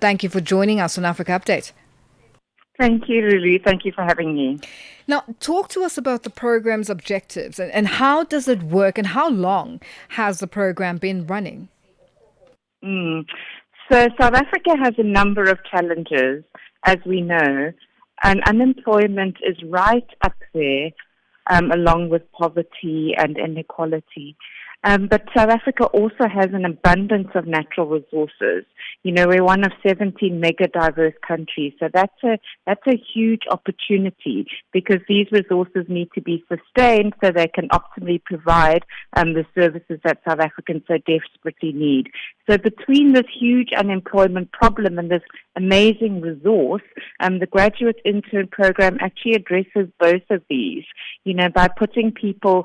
thank you for joining us on Africa Update. Thank you, Lulu. Thank you for having me. Now, talk to us about the program's objectives and how does it work and how long has the program been running? So South Africa has a number of challenges, as we know, and unemployment is right up there, along with poverty and inequality. But South Africa also has an abundance of natural resources. You know, we're one of 17 mega diverse countries, so that's a huge opportunity because these resources need to be sustained so they can optimally provide the services that South Africans so desperately need. So between this huge unemployment problem and this amazing resource, the graduate intern program actually addresses both of these. You know, by putting people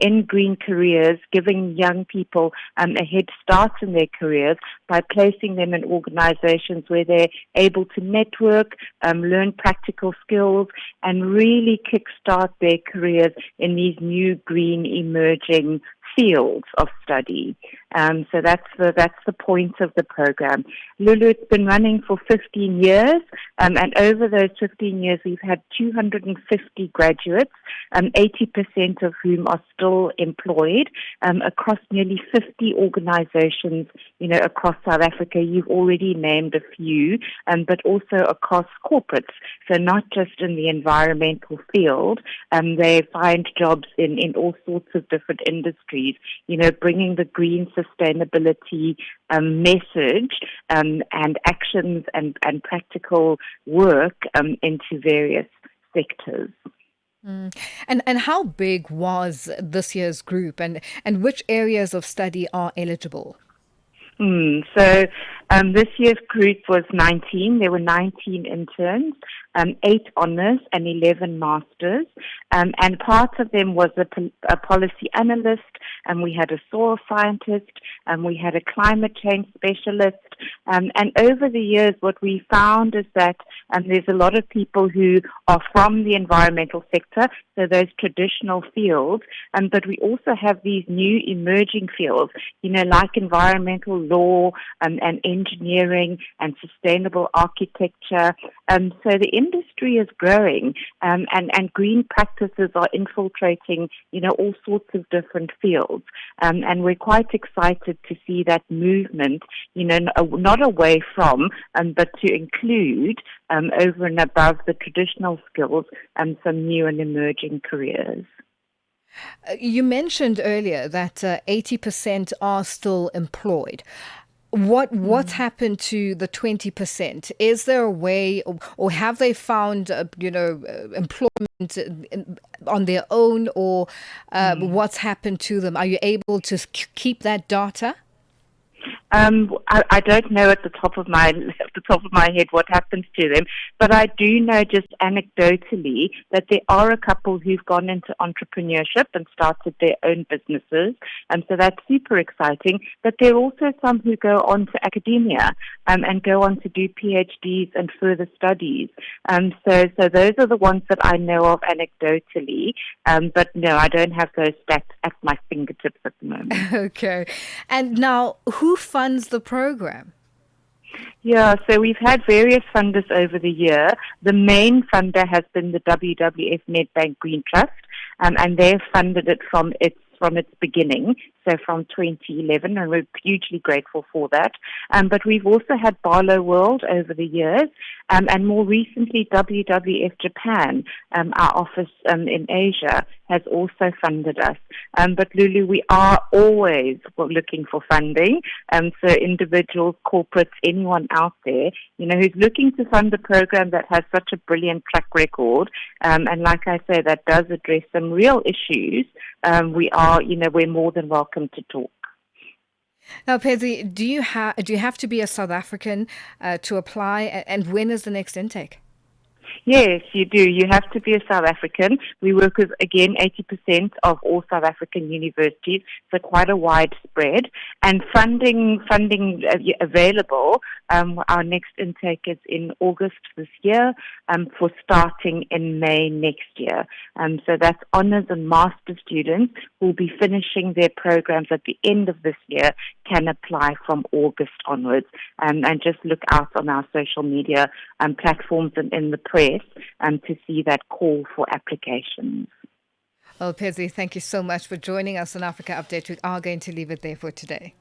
in green careers, giving young people a head start in their careers by placing them in organizations where they're able to network, learn practical skills, and really kickstart their careers in these new green emerging fields of study. So that's the point of the program. Lulu, it's been running for 15 years, and over those 15 years we've had 250 graduates, 80% of whom are still employed across nearly 50 organizations, you know, across South Africa. You've already named a few, but also across corporates. So not just in the environmental field, they find jobs in all sorts of different industries, you know, bringing the green sustainability message and actions and practical work into various sectors. And how big was this year's group and which areas of study are eligible? So this year's group was 19. There were 19 interns, 8 honors and 11 masters. And part of them was a policy analyst, and we had a soil scientist, and we had a climate change specialist. And over the years, what we found is that there's a lot of people who are from the environmental sector, so those traditional fields, but we also have these new emerging fields, you know, like environmental law and engineering and sustainable architecture. So the industry is growing, and green practices are infiltrating, you know, all sorts of different fields. And we're quite excited to see that movement, you know, not away from, but to include over and above the traditional skills and some new and emerging careers. You mentioned earlier that 80% are employed employed. What's happened to the 20%? Is there a way, or have they found employment on their own, or what's happened to them? Are you able to keep that data? I don't know at the top of my head what happens to them, but I do know just anecdotally that there are a couple who've gone into entrepreneurship and started their own businesses, and so that's super exciting. But there are also some who go on to academia and go on to do PhDs and further studies. So those are the ones that I know of anecdotally, but no, I don't have those stats at my fingertips at the moment. Okay, and now who funds the program? Yeah, so we've had various funders over the year. The main funder has been the WWF Nedbank Green Trust, and they've funded it from its beginning, so from 2011, and we're hugely grateful for that. But we've also had Barlow World over the years, and more recently WWF Japan, our office in Asia, has also funded us. But Lulu, we are always looking for funding, so individuals, corporates, anyone out there, you know, who's looking to fund a program that has such a brilliant track record, and like I say, that does address some real issues, we're more than welcome to talk. Now, Pedzi, do you have to be a South African to apply, and when is the next intake? Yes, you do. You have to be a South African. We work with, again, 80% of all South African universities, so quite a wide spread. And funding available. Our next intake is in August this year, for starting in May next year. So that's honours and master students who will be finishing their programs at the end of this year can apply from August onwards. And just look out on our social media platforms and in the press to see that call for applications. Well, Pedzi, thank you so much for joining us on Africa Update. We are going to leave it there for today.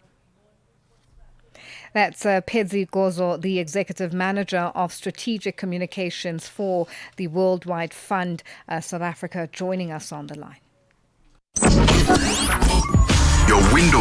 That's Pedzi Gozo, the Executive Manager of Strategic Communications for the Worldwide Fund South Africa, joining us on the line. Your window